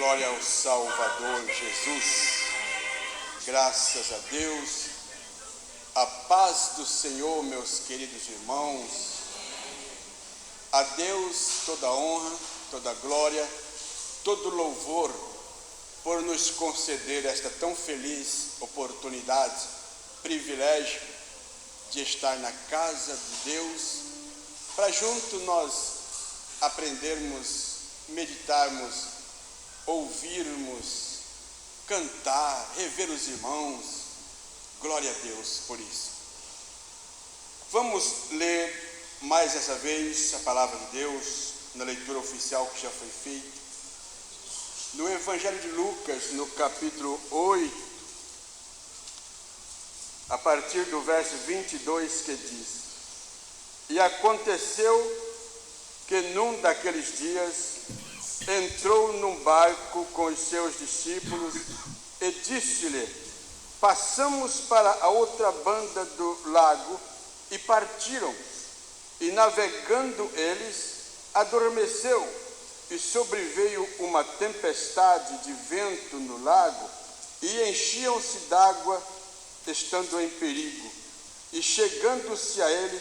Glória ao Salvador Jesus. Graças a Deus. A paz do Senhor, meus queridos irmãos. A Deus toda honra, toda glória, todo louvor por nos conceder esta tão feliz oportunidade, privilégio de estar na casa de Deus, para junto nós aprendermos, meditarmos, ouvirmos, cantar, rever os irmãos. Glória a Deus por isso. Vamos ler mais essa vez a palavra de Deus na leitura oficial que já foi feita. No Evangelho de Lucas, no capítulo 8, a partir do verso 22, que diz: E aconteceu que num daqueles dias entrou num barco com os seus discípulos e disse-lhe: Passamos para a outra banda do lago, e partiram. E navegando eles, adormeceu, e sobreveio uma tempestade de vento no lago, e enchiam-se d'água, estando em perigo. E chegando-se a ele,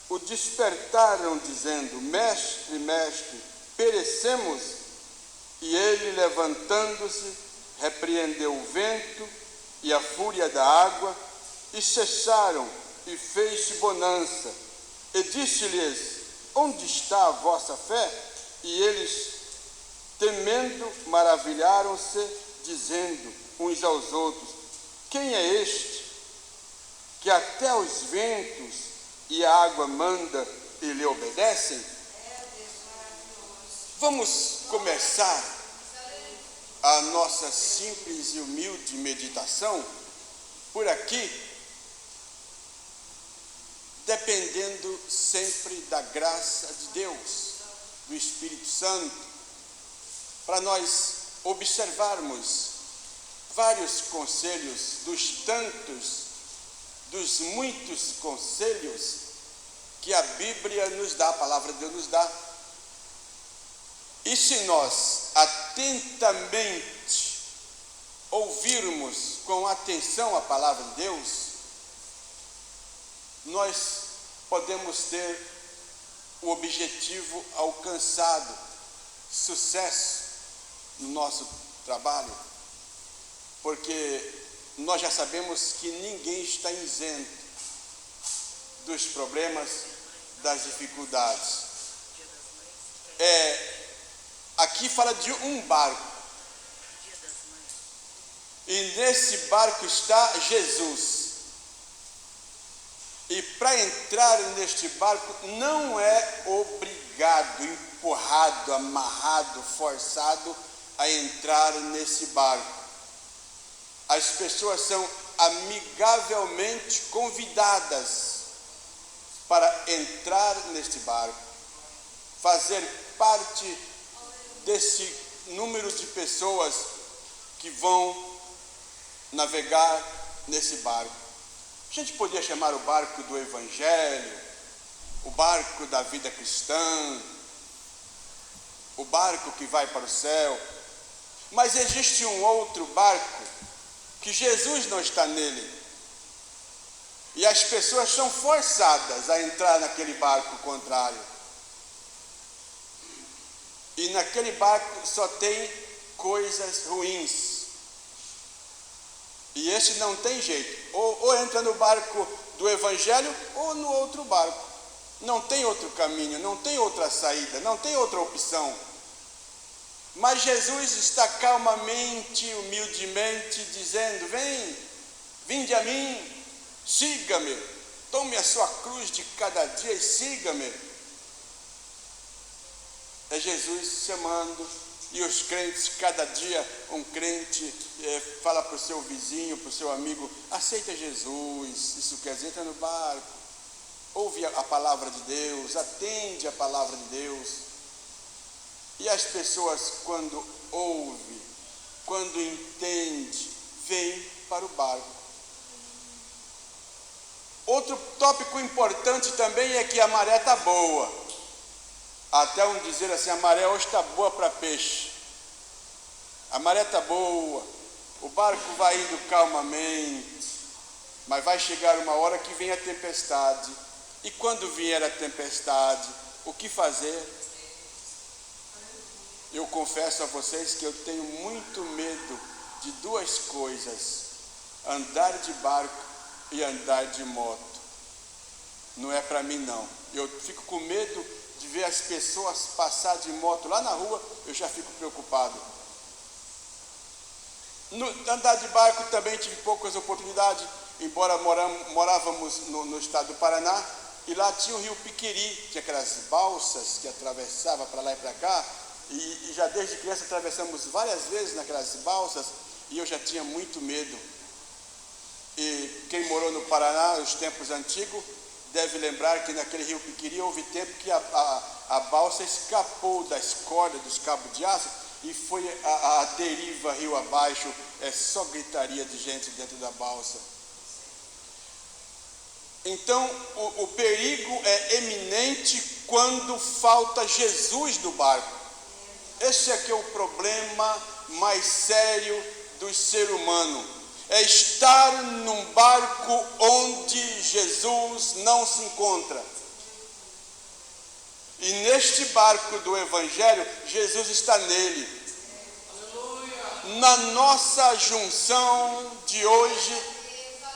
o despertaram, dizendo: Mestre, mestre, perecemos. E ele, levantando-se, repreendeu o vento e a fúria da água, e cessaram, e fez-se bonança. E disse-lhes: Onde está a vossa fé? E eles, temendo, maravilharam-se, dizendo uns aos outros: Quem é este, que até os ventos e a água manda e lhe obedecem? Vamos começar a nossa simples e humilde meditação por aqui, dependendo sempre da graça de Deus, do Espírito Santo, para nós observarmos vários conselhos dos muitos conselhos que a Bíblia nos dá, a palavra de Deus nos dá. E se nós atentamente ouvirmos com atenção a palavra de Deus, nós podemos ter o objetivo alcançado, sucesso no nosso trabalho, porque nós já sabemos que ninguém está isento dos problemas, das dificuldades. Aqui fala de um barco, e nesse barco está Jesus. E para entrar neste barco não é obrigado, empurrado, amarrado, forçado a entrar nesse barco. As pessoas são amigavelmente convidadas para entrar neste barco, fazer parte desse número de pessoas que vão navegar nesse barco. A gente podia chamar o barco do Evangelho, o barco da vida cristã, o barco que vai para o céu, mas existe um outro barco que Jesus não está nele, e as pessoas são forçadas a entrar naquele barco contrário. E naquele barco só tem coisas ruins. E esse não tem jeito. Ou entra no barco do Evangelho ou no outro barco. Não tem outro caminho, não tem outra saída, não tem outra opção. Mas Jesus está calmamente, humildemente dizendo: vinde a mim, siga-me, tome a sua cruz de cada dia e siga-me. É Jesus chamando, e os crentes, cada dia um crente fala para o seu vizinho, para o seu amigo: aceita Jesus. Isso quer dizer, entra no barco, ouve a palavra de Deus, atende a palavra de Deus. E as pessoas, quando ouvem, quando entendem, vêm para o barco. Outro tópico importante também é que a maré está boa. Até um dizer assim: a maré hoje está boa para peixe. A maré está boa, o barco vai indo calmamente, mas vai chegar uma hora que vem a tempestade. E quando vier a tempestade, o que fazer? Eu confesso a vocês que eu tenho muito medo de duas coisas: andar de barco e andar de moto. Não é para mim não. Eu fico com medo de ver as pessoas passar de moto lá na rua, eu já fico preocupado. Andar de barco também tive poucas oportunidades, embora morávamos no estado do Paraná, e lá tinha o rio Piquiri, tinha aquelas balsas que atravessava para lá e para cá, e já desde criança atravessamos várias vezes naquelas balsas, e eu já tinha muito medo. E quem morou no Paraná nos tempos antigos deve lembrar que naquele rio Piquiri houve tempo que a balsa escapou das cordas, dos cabos de aço, e foi a deriva rio abaixo. É só gritaria de gente dentro da balsa. Então o perigo é eminente quando falta Jesus do barco. Esse aqui é o problema mais sério do ser humano. É estar num barco onde Jesus não se encontra. E neste barco do Evangelho, Jesus está nele. Na nossa junção de hoje,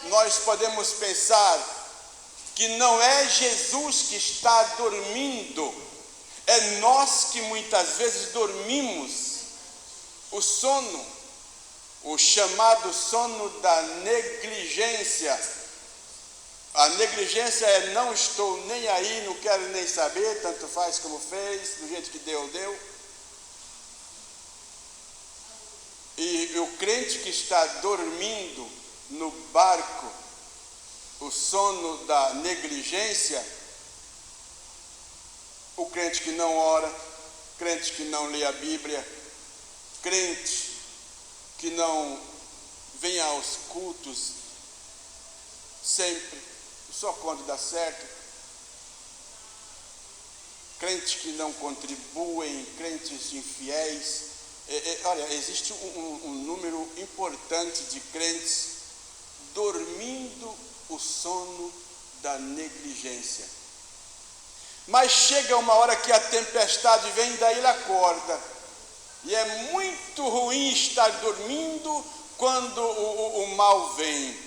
nós podemos pensar que não é Jesus que está dormindo, é nós que muitas vezes dormimos o sono, o chamado sono da negligência. A negligência é não estou nem aí, não quero nem saber, tanto faz como fez, do jeito que deu, deu. E o crente que está dormindo no barco, o sono da negligência, o crente que não ora, crente que não lê a Bíblia, crente que não vem aos cultos sempre, só quando dá certo, crentes que não contribuem, crentes infiéis. Olha, existe um número importante de crentes dormindo o sono da negligência. Mas chega uma hora que a tempestade vem, daí ele acorda. E é muito ruim estar dormindo quando o mal vem.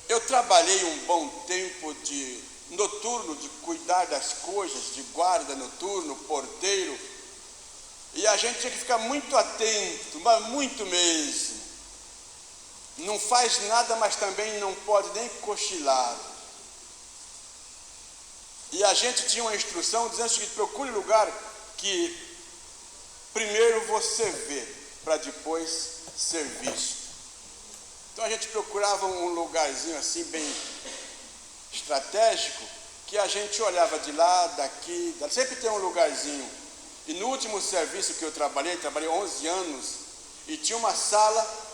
Eu trabalhei um bom tempo de noturno, de cuidar das coisas, de guarda noturno, porteiro. E a gente tinha que ficar muito atento, mas muito mesmo. Não faz nada, mas também não pode nem cochilar. E a gente tinha uma instrução dizendo o seguinte: procure lugar que primeiro você vê, para depois ser visto. Então a gente procurava um lugarzinho assim bem estratégico, que a gente olhava de lá, daqui, sempre tem um lugarzinho. E no último serviço que eu trabalhei 11 anos, e tinha uma sala,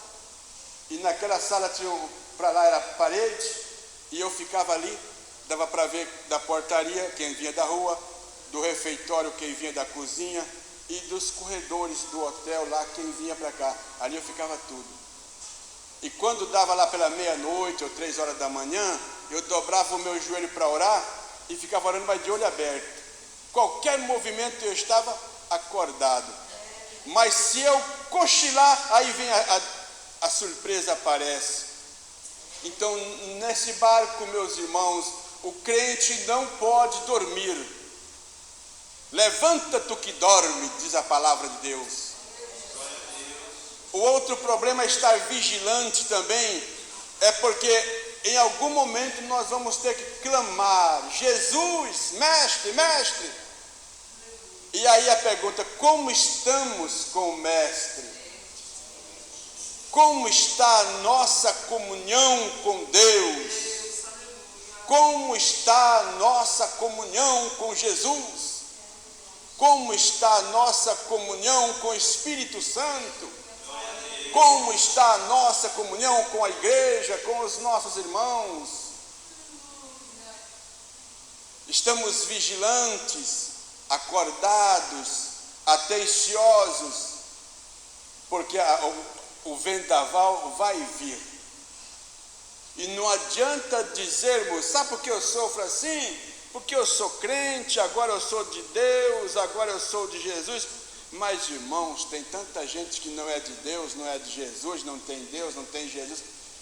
e naquela sala tinha, para lá era parede, e eu ficava ali, dava para ver da portaria quem vinha da rua, do refeitório quem vinha da cozinha, e dos corredores do hotel lá quem vinha para cá. Ali eu ficava tudo. E quando dava lá pela meia-noite ou 3 horas da manhã, eu dobrava o meu joelho para orar e ficava orando, mas de olho aberto. Qualquer movimento eu estava acordado. Mas se eu cochilar, aí vem a surpresa aparece. Então, nesse barco, meus irmãos, o crente não pode dormir. Levanta tu que dorme, diz a palavra de Deus. O outro problema é estar vigilante também, é porque em algum momento nós vamos ter que clamar: Jesus, mestre, mestre. E aí a pergunta: como estamos com o mestre? Como está a nossa comunhão com Deus? Como está a nossa comunhão com Jesus? Como está a nossa comunhão com o Espírito Santo? Como está a nossa comunhão com a igreja, com os nossos irmãos? Estamos vigilantes, acordados, atenciosos. porque o vendaval vai vir. E não adianta dizermos, sabe por que eu sofro assim? Porque eu sou crente, agora eu sou de Deus, agora eu sou de Jesus. Mas, irmãos, tem tanta gente que não é de Deus, não é de Jesus, não tem Deus, não tem Jesus,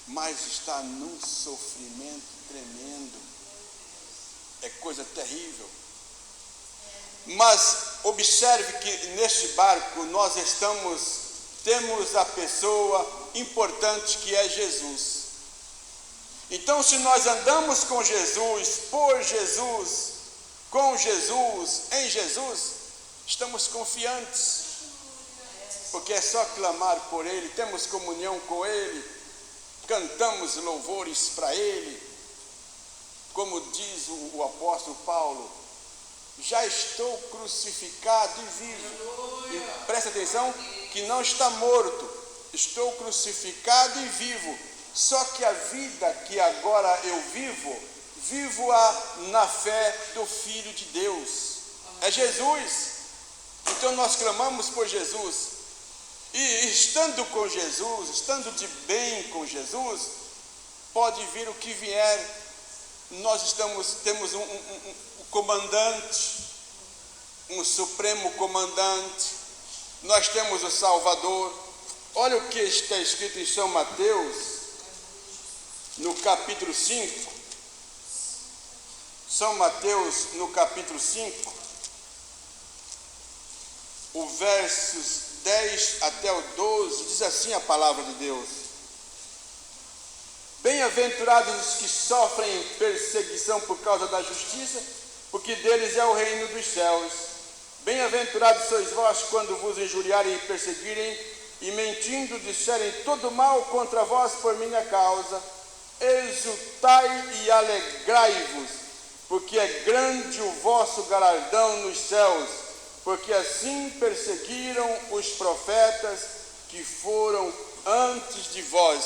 mas está num sofrimento tremendo. É coisa terrível. Mas observe que neste barco nós temos a pessoa importante que é Jesus. Então, se nós andamos com Jesus, por Jesus, com Jesus, em Jesus, estamos confiantes, porque é só clamar por Ele, temos comunhão com Ele, cantamos louvores para Ele, como diz o apóstolo Paulo, já estou crucificado e vivo. E presta atenção que não está morto, estou crucificado e vivo. Só que a vida que agora eu vivo-a na fé do Filho de Deus. É Jesus. Então nós clamamos por Jesus. E estando com Jesus, estando de bem com Jesus, pode vir o que vier. Nós temos um comandante, um supremo comandante. Nós temos o Salvador. Olha o que está escrito em São Mateus, no capítulo 5, São Mateus, no capítulo 5, o versos 10 até o 12, diz assim a palavra de Deus: Bem-aventurados os que sofrem perseguição por causa da justiça, porque deles é o reino dos céus. Bem-aventurados sois vós quando vos injuriarem e perseguirem, e mentindo disserem todo mal contra vós por minha causa. Exultai e alegrai-vos, porque é grande o vosso galardão nos céus, porque assim perseguiram os profetas que foram antes de vós.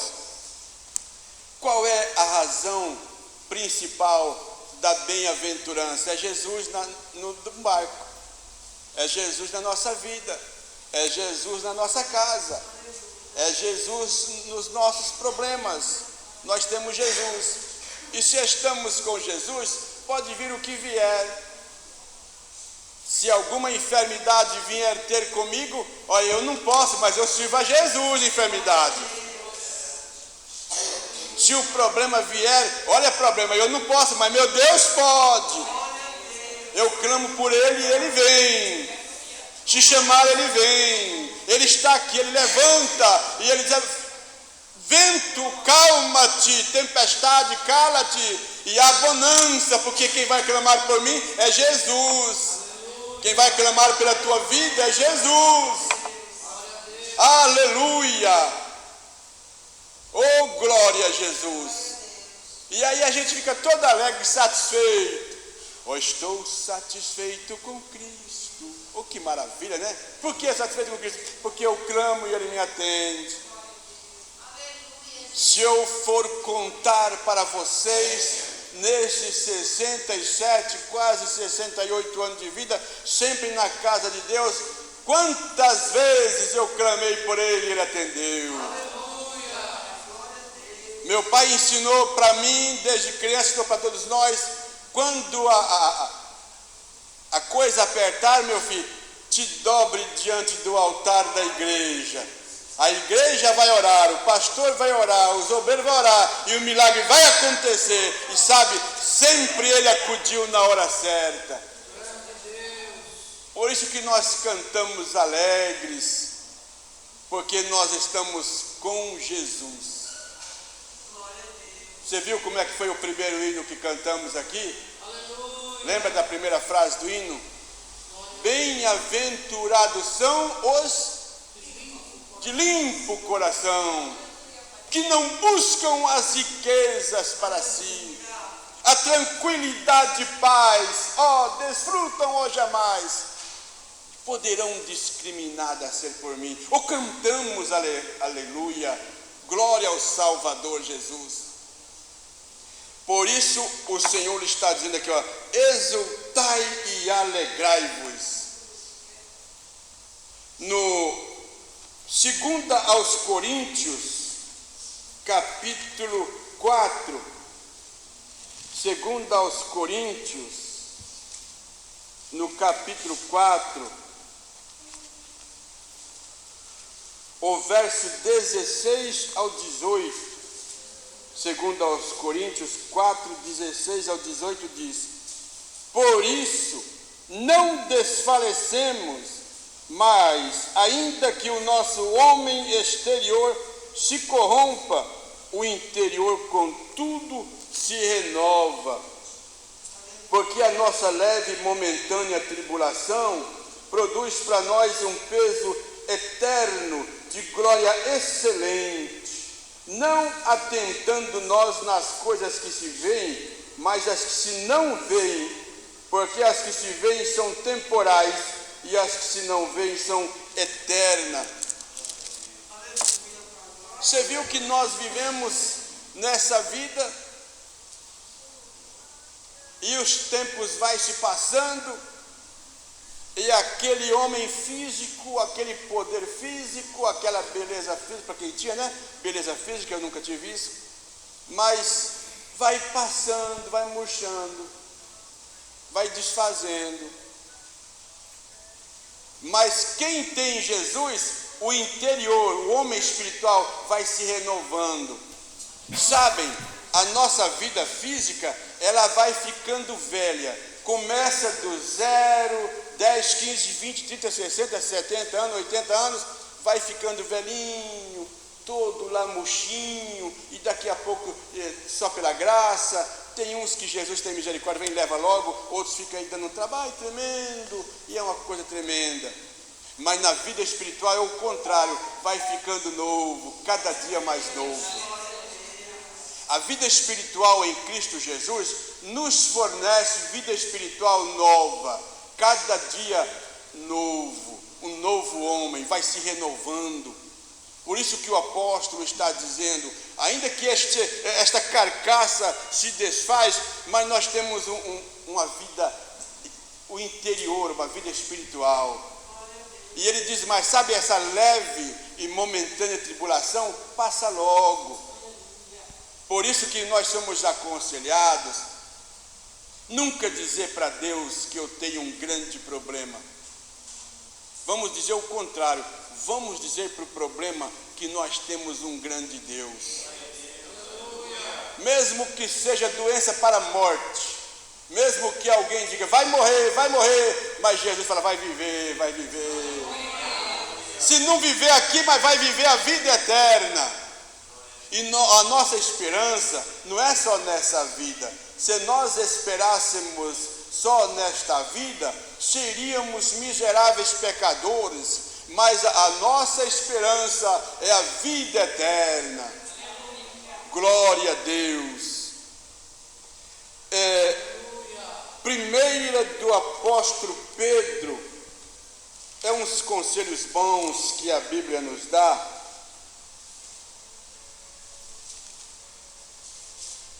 Qual é a razão principal da bem-aventurança? É Jesus no barco, é Jesus na nossa vida, é Jesus na nossa casa, é Jesus nos nossos problemas. Nós temos Jesus, e se estamos com Jesus, pode vir o que vier. Se alguma enfermidade vier ter comigo, olha, eu não posso, mas eu sirvo a Jesus, enfermidade. Se o problema vier, olha problema, eu não posso, mas meu Deus pode. Eu clamo por Ele e Ele vem. Se chamar, Ele vem. Ele está aqui, Ele levanta e Ele diz: vento, calma-te, tempestade, cala-te, e há bonança, porque quem vai clamar por mim é Jesus. Quem vai clamar pela tua vida é Jesus. Aleluia! Oh, glória a Jesus! E aí a gente fica todo alegre, satisfeito. Oh, estou satisfeito com Cristo. Oh, que maravilha, né? Por que satisfeito com Cristo? Porque eu clamo e Ele me atende. Se eu for contar para vocês, nesses 67, quase 68 anos de vida, sempre na casa de Deus, quantas vezes eu clamei por Ele e Ele atendeu. Meu pai ensinou para mim, desde criança, ensinou para todos nós, quando a coisa apertar, meu filho, te dobre diante do altar da igreja. A igreja vai orar, o pastor vai orar, os obreiros vão orar, e o milagre vai acontecer. E sabe, sempre Ele acudiu na hora certa. Por isso que nós cantamos alegres, porque nós estamos com Jesus. Você viu como é que foi o primeiro hino que cantamos aqui? Lembra da primeira frase do hino? Bem-aventurados são os de limpo coração, que não buscam as riquezas para si, a tranquilidade e paz, desfrutam hoje a mais, poderão discriminar a ser por mim. Ou cantamos aleluia, glória ao Salvador Jesus. Por isso o Senhor está dizendo aqui, exultai e alegrai-vos. No Segunda aos Coríntios, capítulo 4. Segunda aos Coríntios, no capítulo 4, o verso 16 ao 18. Segunda aos Coríntios 4, 16 ao 18 diz: por isso não desfalecemos, mas ainda que o nosso homem exterior se corrompa, o interior contudo se renova, porque a nossa leve e momentânea tribulação produz para nós um peso eterno de glória excelente, não atentando nós nas coisas que se veem, mas as que se não veem, porque as que se veem são temporais e as que se não veem são eternas. Você viu que nós vivemos nessa vida e os tempos vai se passando e aquele homem físico, aquele poder físico, aquela beleza física, para quem tinha, né? Beleza física eu nunca tive isso, mas vai passando, vai murchando, vai desfazendo. Mas quem tem Jesus, o interior, o homem espiritual vai se renovando. Sabem, a nossa vida física, ela vai ficando velha. Começa do 0, 10, 15, 20, 30, 60, 70 anos, 80 anos, vai ficando velhinho, todo lá murchinho, e daqui a pouco, só pela graça, tem uns que Jesus tem misericórdia, vem e leva logo, outros ficam aí dando um trabalho tremendo, e é uma coisa tremenda. Mas na vida espiritual é o contrário, vai ficando novo, cada dia mais novo. A vida espiritual em Cristo Jesus nos fornece vida espiritual nova, cada dia novo, um novo homem vai se renovando. Por isso que o apóstolo está dizendo, ainda que esta carcaça se desfaz, mas nós temos uma vida, o interior, uma vida espiritual. E ele diz, mas sabe essa leve e momentânea tribulação, passa logo. Por isso que nós somos aconselhados, nunca dizer para Deus que eu tenho um grande problema. Vamos dizer o contrário, vamos dizer para o problema que nós temos um grande Deus. Mesmo que seja doença para a morte, mesmo que alguém diga, vai morrer, mas Jesus fala, vai viver, vai viver. Se não viver aqui, mas vai viver a vida eterna. E a nossa esperança não é só nessa vida. Se nós esperássemos só nesta vida, seríamos miseráveis pecadores, mas a nossa esperança é a vida eterna. Glória a Deus. Primeira do apóstolo Pedro, é uns conselhos bons que a Bíblia nos dá.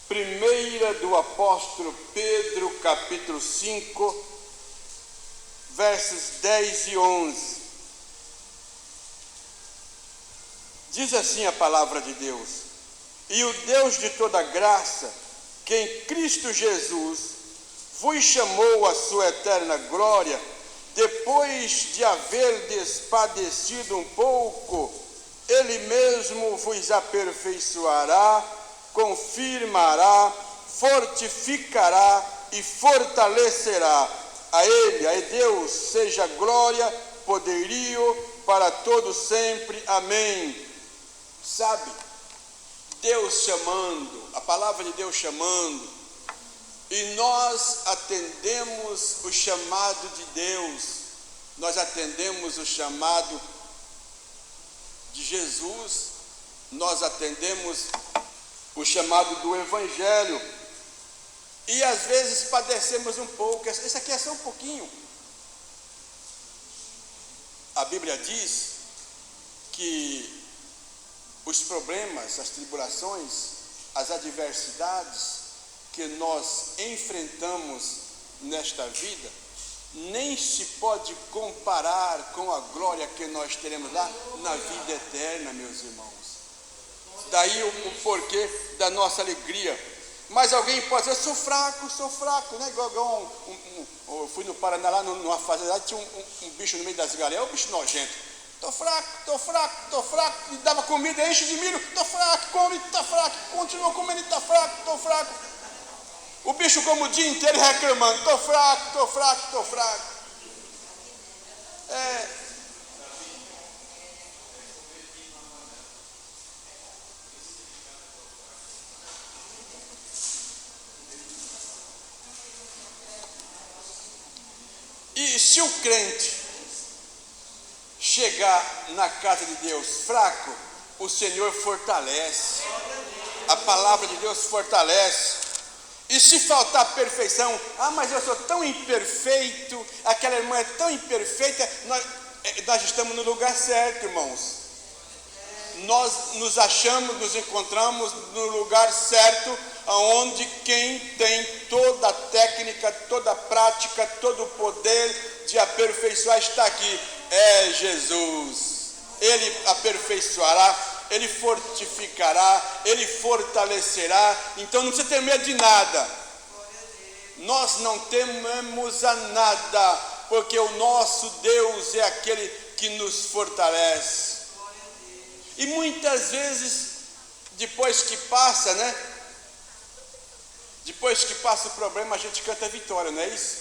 Primeira do apóstolo Pedro, capítulo 5, versos 10 e 11. Diz assim a palavra de Deus: e o Deus de toda graça, que em Cristo Jesus vos chamou à sua eterna glória, depois de haverdes padecido um pouco, Ele mesmo vos aperfeiçoará, confirmará, fortificará e fortalecerá. A Ele, a Deus, seja glória, poderio para todos sempre. Amém. Sabe, Deus chamando, a palavra de Deus chamando, e nós atendemos o chamado de Deus, nós atendemos o chamado de Jesus, nós atendemos o chamado do Evangelho, e às vezes padecemos um pouco. Isso aqui é só um pouquinho. A Bíblia diz que os problemas, as tribulações, as adversidades que nós enfrentamos nesta vida, nem se pode comparar com a glória que nós teremos lá na vida eterna, meus irmãos. Daí o porquê da nossa alegria. Mas alguém pode dizer, eu sou fraco, né? Igual eu fui no Paraná, lá numa fazenda, tinha um bicho no meio das galinhas, um bicho nojento. Tô fraco, e dava comida, enche de milho, tô fraco, come, tá fraco, continua comendo, tá fraco, tô fraco. O bicho come o dia inteiro reclamando, tô fraco. E se o crente chegar na casa de Deus fraco, o Senhor fortalece. A palavra de Deus fortalece. E se faltar perfeição, mas eu sou tão imperfeito, aquela irmã é tão imperfeita, nós estamos no lugar certo, irmãos. Nós nos achamos, nos encontramos no lugar certo, onde quem tem toda a técnica, toda a prática, todo o poder de aperfeiçoar está aqui, é Jesus. Ele aperfeiçoará, Ele fortificará, Ele fortalecerá. Então não precisa ter medo de nada. Nós não tememos a nada, porque o nosso Deus é aquele que nos fortalece. E muitas vezes, depois que passa, né? Depois que passa o problema, a gente canta vitória, não é isso?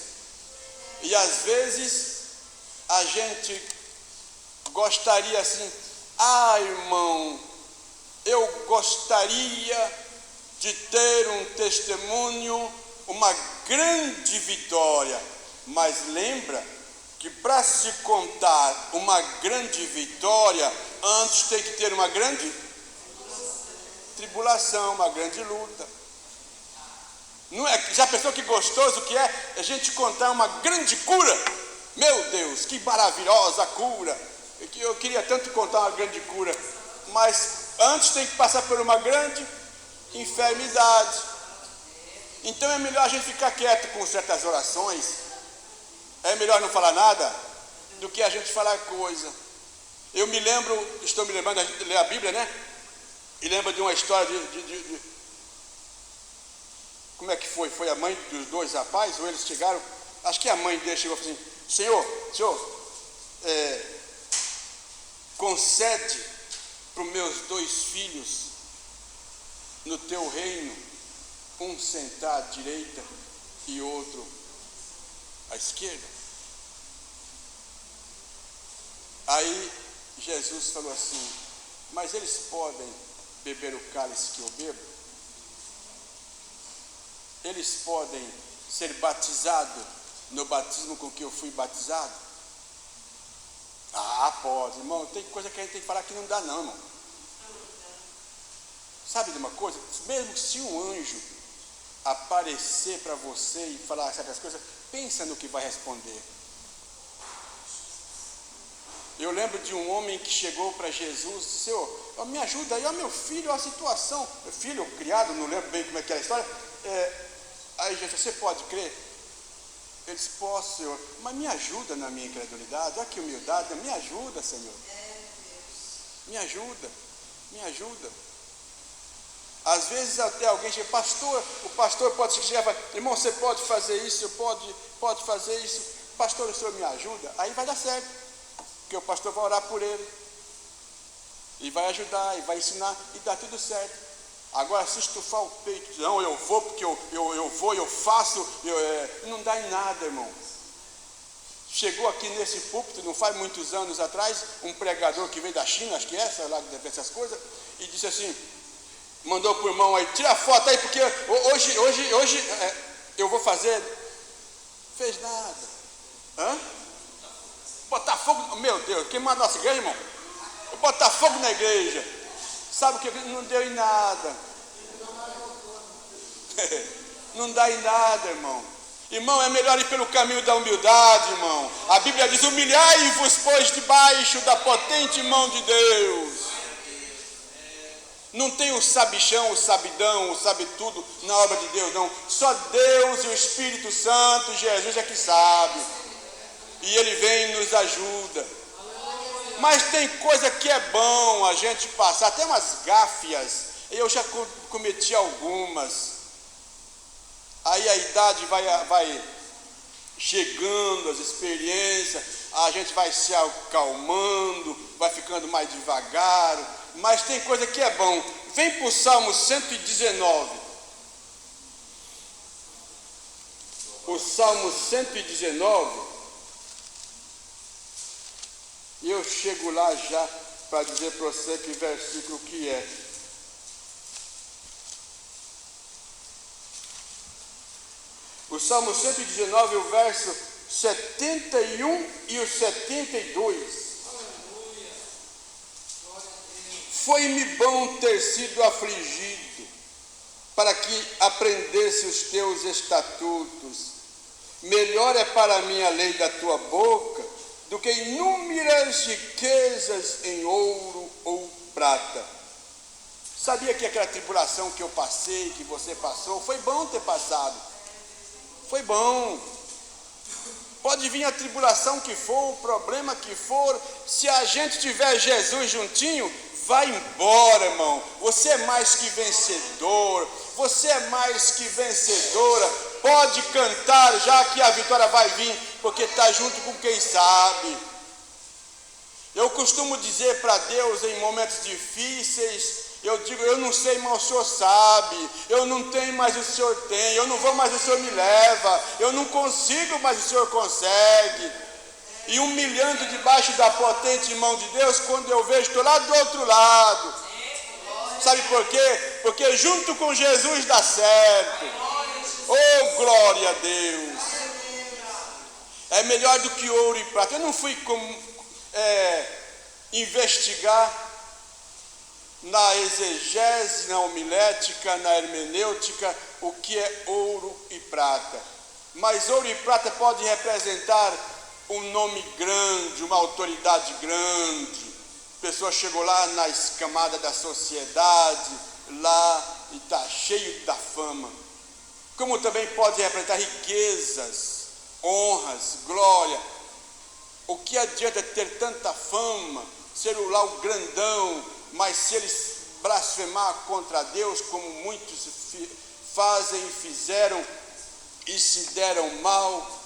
E às vezes a gente gostaria assim, irmão, eu gostaria de ter um testemunho, uma grande vitória. Mas lembra que para se contar uma grande vitória, antes tem que ter uma grande tribulação, uma grande luta. Não é, já pensou que gostoso que é a gente contar uma grande cura? Meu Deus, que maravilhosa cura! Eu queria tanto contar uma grande cura, mas antes tem que passar por uma grande enfermidade. Então é melhor a gente ficar quieto com certas orações, é melhor não falar nada, do que a gente falar coisa. Eu me lembro, estou me lembrando, a gente lê a Bíblia, né? E lembra de uma história de como é que foi? Foi a mãe dos dois rapazes, ou eles chegaram, acho que a mãe dele chegou e falou assim, Senhor, concede para os meus 2 filhos no teu reino, um sentar à direita e outro à esquerda. Aí Jesus falou assim, mas eles podem beber o cálice que eu bebo? Eles podem ser batizados no batismo com que eu fui batizado? Pode, irmão. Tem coisa que a gente tem que falar que não dá não, irmão. Sabe de uma coisa? Mesmo se um anjo aparecer para você e falar certas coisas, pensa no que vai responder. Eu lembro de um homem que chegou para Jesus e disse, Senhor, me ajuda aí, meu filho, a situação. Meu filho, criado, não lembro bem como é que era a história. Aí Jesus, você pode crer? Ele disse, posso, Senhor, mas me ajuda na minha incredulidade. Olha que humildade, me ajuda, Senhor. Me ajuda. Às vezes até alguém chega, o pastor pode chegar e falar, irmão, você pode fazer isso, pode fazer isso. Pastor, o senhor me ajuda? Aí vai dar certo, porque o pastor vai orar por ele. E vai ajudar, e vai ensinar, e dá tudo certo. Agora, se estufar o peito, não, eu vou, porque eu faço, não dá em nada, irmão. Chegou aqui nesse púlpito, não faz muitos anos atrás, um pregador que veio da China, acho que sei lá, deve essas coisas, e disse assim, mandou para o irmão aí, tira a foto aí, porque hoje eu vou fazer. Fez nada. Botar fogo, meu Deus, queimar a nossa igreja, irmão? Botar fogo na igreja. Sabe o que? Não deu em nada. Não dá em nada, irmão. Irmão, é melhor ir pelo caminho da humildade, irmão. A Bíblia diz, humilhai-vos, pois, debaixo da potente mão de Deus. Não tem o sabichão, o sabidão, o sabe tudo na obra de Deus, não. Só Deus e o Espírito Santo, Jesus é que sabe. e Ele vem e nos ajuda. Mas tem coisa que é bom a gente passar, até umas gáfias, eu já cometi algumas. Aí a idade vai chegando, as experiências, a gente vai se acalmando, vai ficando mais devagar, mas tem coisa que é bom. Vem para o Salmo 119. O Salmo 119, e eu chego lá já para dizer para você que versículo que é. O Salmo 119, o verso 71 e o 72. Foi-me bom ter sido afligido, para que aprendesse os teus estatutos. Melhor é para mim a lei da tua boca, do que inúmeras riquezas em ouro ou prata. Sabia que aquela tribulação que eu passei, que você passou, foi bom ter passado. Foi bom. Pode vir a tribulação que for, o problema que for, se a gente tiver Jesus juntinho, vai embora, irmão. Você é mais que vencedor, você é mais que vencedora. Pode cantar, já que a vitória vai vir, porque está junto com quem sabe. Eu costumo dizer para Deus em momentos difíceis, eu digo, eu não sei, mas o Senhor sabe. Eu não tenho, mas o Senhor tem. Eu não vou, mas o Senhor me leva. Eu não consigo, mas o Senhor consegue. E humilhando debaixo da potente mão de Deus, quando eu vejo, estou lá do outro lado. Sabe por quê? Porque junto com Jesus dá certo. Oh, glória a Deus. É melhor do que ouro e prata. Eu não fui investigar na exegese, na homilética, na hermenêutica, o que é ouro e prata. Mas ouro e prata pode representar um nome grande, uma autoridade grande. A pessoa chegou lá na escamada da sociedade, lá e está cheio da fama. Como também pode representar riquezas, honras, glória. O que adianta ter tanta fama, ser lá o grandão, mas se eles blasfemar contra Deus, como muitos fazem e fizeram e se deram mal,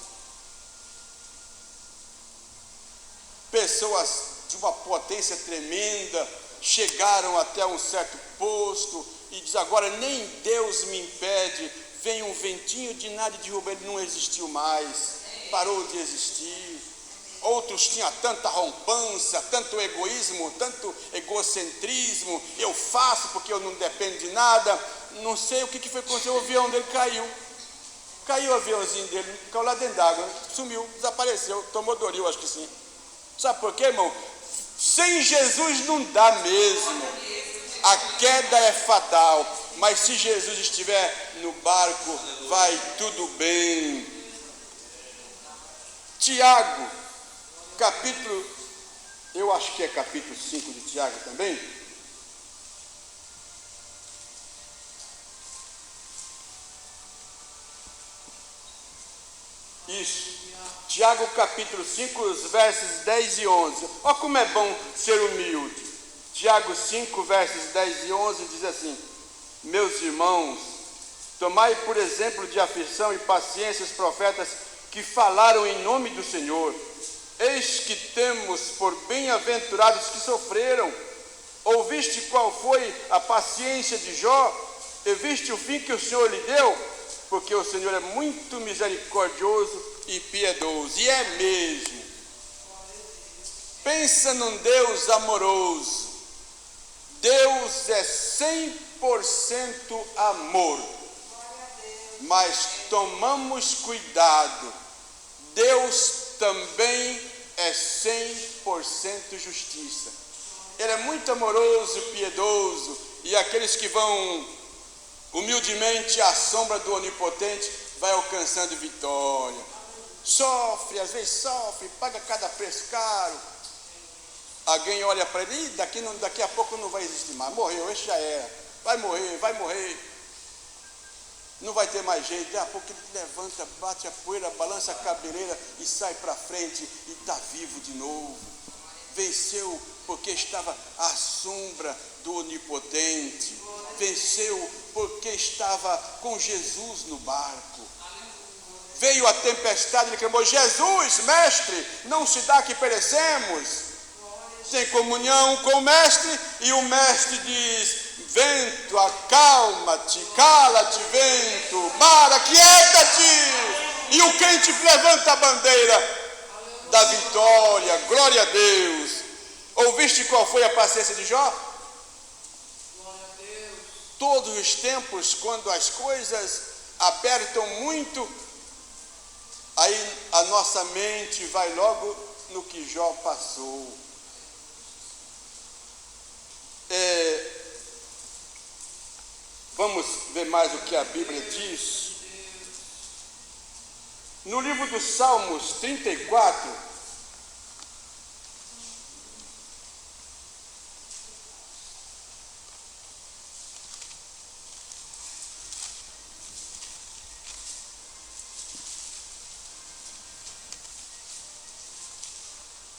pessoas de uma potência tremenda chegaram até um certo posto e diz, agora nem Deus me impede, vem um ventinho de nada e derruba, ele não existiu mais, parou de existir. Outros tinham tanta rompança, tanto egoísmo, tanto egocentrismo, eu faço porque eu não dependo de nada, não sei o que foi acontecer, o avião dele caiu o aviãozinho dele, caiu lá dentro d'água, sumiu, desapareceu, tomou Doril, acho que sim. Sabe por quê, irmão? Sem Jesus não dá mesmo, a queda é fatal, mas se Jesus estiver no barco, vai tudo bem. Tiago, capítulo, eu acho que é capítulo 5 de Tiago também. Isso. Tiago capítulo 5, os versos 10 e 11. Olha como é bom ser humilde. Tiago 5, versos 10 e 11 diz assim: meus irmãos, tomai por exemplo de aflição e paciência os profetas que falaram em nome do Senhor. Eis que temos por bem-aventurados que sofreram. Ouviste qual foi a paciência de Jó? E viste o fim que o Senhor lhe deu? Porque o Senhor é muito misericordioso e piedoso. E é mesmo. Pensa num Deus amoroso. Deus é 100% amor. Mas tomamos cuidado. Deus também é 100% justiça. Ele é muito amoroso e piedoso, e aqueles que vão humildemente à sombra do Onipotente vai alcançando vitória. Sofre, às vezes sofre, paga cada preço caro. Alguém olha para ele, daqui a pouco não vai existir mais, morreu, esse já era, vai morrer. Não vai ter mais jeito. Daqui a pouco ele levanta, bate a poeira, balança a cabeleira e sai para frente e está vivo de novo. Venceu porque estava à sombra do Onipotente. Venceu porque estava com Jesus no barco. Veio a tempestade, ele clamou: Jesus, mestre, não se dá que perecemos. Tem comunhão com o mestre e o mestre diz: vento, acalma-te, cala-te, vento, mar, aquieta-te. E o crente levanta a bandeira da vitória, glória a Deus. Ouviste qual foi a paciência de Jó? Todos os tempos, quando as coisas apertam muito, aí a nossa mente vai logo no que Jó passou. Vamos ver mais o que a Bíblia diz. No livro dos Salmos 34,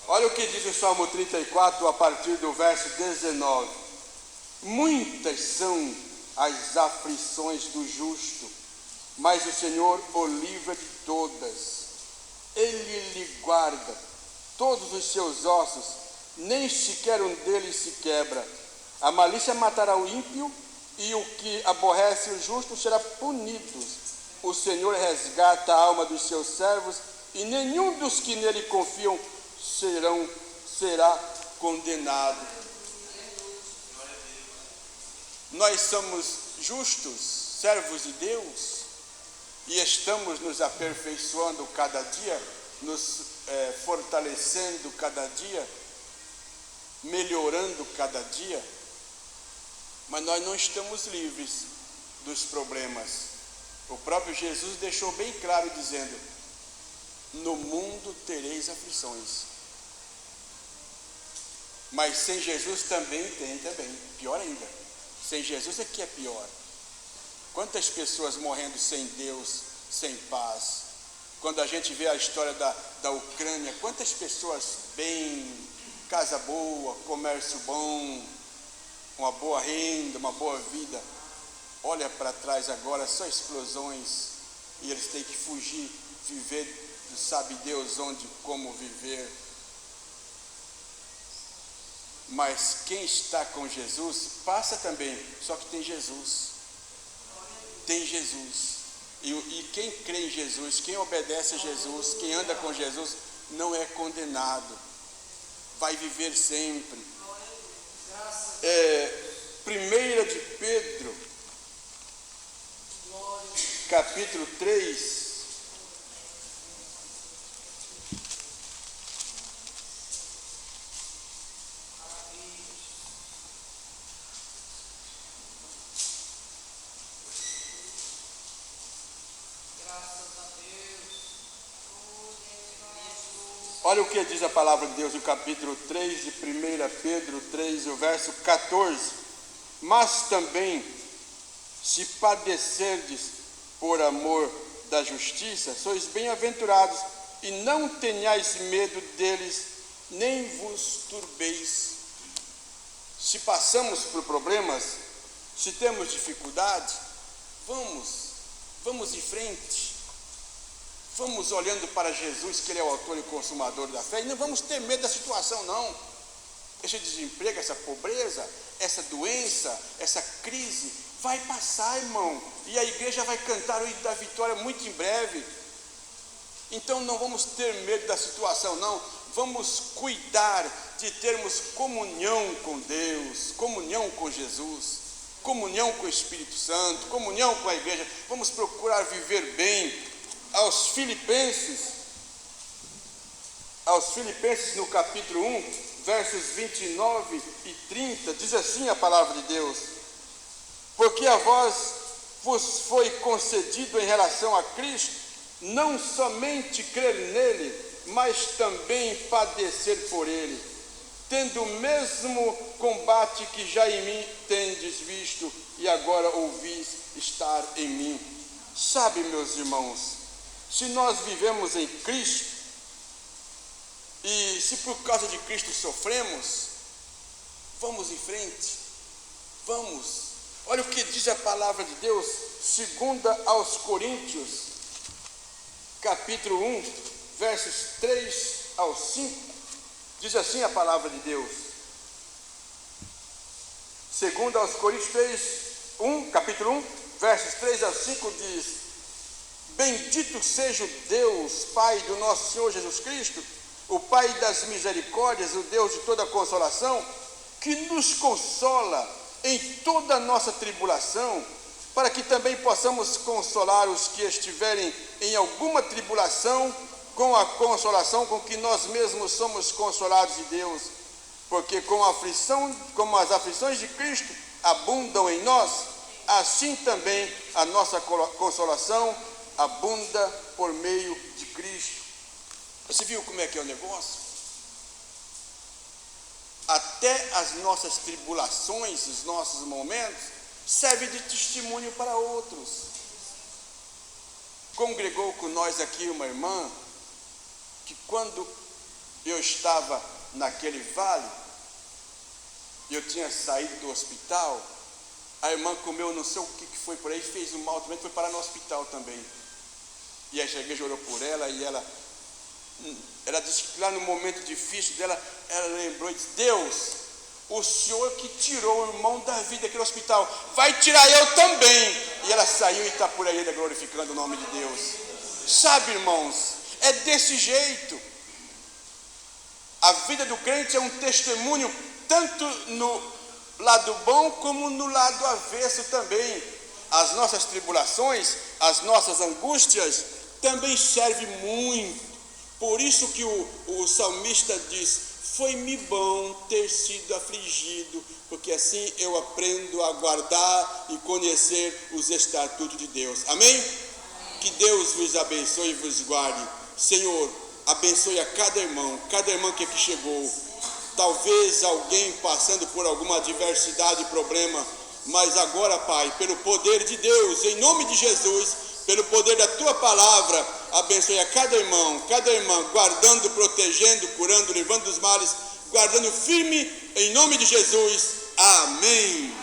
olha o que diz o Salmo 34, a partir do verso 19. Muitas são as aflições do justo, mas o Senhor o livra de todas. Ele lhe guarda todos os seus ossos, nem sequer um deles se quebra. A malícia matará o ímpio, e o que aborrece o justo será punido. O Senhor resgata a alma dos seus servos, e nenhum dos que nele confiam será condenado. Nós somos justos, servos de Deus, e estamos nos aperfeiçoando cada dia, nos fortalecendo cada dia, melhorando cada dia, mas nós não estamos livres dos problemas. O próprio Jesus deixou bem claro dizendo: no mundo tereis aflições. Mas sem Jesus também tem, pior ainda. Sem Jesus é que é pior. Quantas pessoas morrendo sem Deus, sem paz. Quando a gente vê a história da Ucrânia, quantas pessoas bem, casa boa, comércio bom, uma boa renda, uma boa vida. Olha para trás agora, só explosões, e eles têm que fugir, viver, sabe Deus onde, como viver. Mas quem está com Jesus, passa também, só que tem Jesus. Tem Jesus. E quem crê em Jesus, quem obedece a Jesus, quem anda com Jesus, não é condenado. Vai viver sempre. 1 de Pedro, capítulo 3. Olha o que diz a palavra de Deus no capítulo 3 de 1 Pedro 3, o verso 14. Mas também, se padecerdes por amor da justiça, sois bem-aventurados, e não tenhais medo deles, nem vos turbeis. Se passamos por problemas, se temos dificuldade, vamos em frente. Vamos olhando para Jesus, que Ele é o autor e consumador da fé, e não vamos ter medo da situação, não. Esse desemprego, essa pobreza, essa doença, essa crise, vai passar, irmão. E a igreja vai cantar o hino da vitória muito em breve. Então não vamos ter medo da situação, não. Vamos cuidar de termos comunhão com Deus, comunhão com Jesus, comunhão com o Espírito Santo, comunhão com a igreja. Vamos procurar viver bem. Aos Filipenses no capítulo 1, versos 29 e 30, diz assim a palavra de Deus: porque a vós vos foi concedido em relação a Cristo, não somente crer nele, mas também padecer por ele, tendo o mesmo combate que já em mim tendes visto, e agora ouvis estar em mim. Sabe, meus irmãos, se nós vivemos em Cristo, e se por causa de Cristo sofremos, vamos em frente, vamos. Olha o que diz a palavra de Deus, 2 aos Coríntios, capítulo 1, versos 3 ao 5, diz assim a palavra de Deus. 2 aos Coríntios capítulo 1, versos 3 ao 5 diz: Bendito seja o Deus, Pai do nosso Senhor Jesus Cristo, o Pai das misericórdias, o Deus de toda consolação, que nos consola em toda a nossa tribulação, para que também possamos consolar os que estiverem em alguma tribulação, com a consolação com que nós mesmos somos consolados de Deus, porque como as aflições de Cristo abundam em nós, assim também a nossa consolação abunda por meio de Cristo. Você viu como é que é o negócio? Até as nossas tribulações, os nossos momentos, servem de testemunho para outros. Congregou com nós aqui uma irmã, que quando eu estava naquele vale, eu tinha saído do hospital, a irmã comeu não sei o que foi por aí, fez um mal também, foi parar no hospital também. E a igreja orou por ela, e ela disse que lá no momento difícil dela, ela lembrou e disse: Deus, o Senhor que tirou o irmão Davi daquele hospital, vai tirar eu também. E ela saiu e está por aí ainda glorificando o nome de Deus. Sabe, irmãos, é desse jeito. A vida do crente é um testemunho, tanto no lado bom como no lado avesso também. As nossas tribulações, as nossas angústias também servem muito. Por isso que o salmista diz: foi-me bom ter sido afligido, porque assim eu aprendo a guardar e conhecer os estatutos de Deus. Amém? Que Deus vos abençoe e vos guarde. Senhor, abençoe a cada irmã que aqui chegou. Talvez alguém passando por alguma adversidade e problema, mas agora, Pai, pelo poder de Deus, em nome de Jesus, pelo poder da Tua palavra, abençoe a cada irmão, cada irmã, guardando, protegendo, curando, livrando dos males, guardando firme, em nome de Jesus. Amém.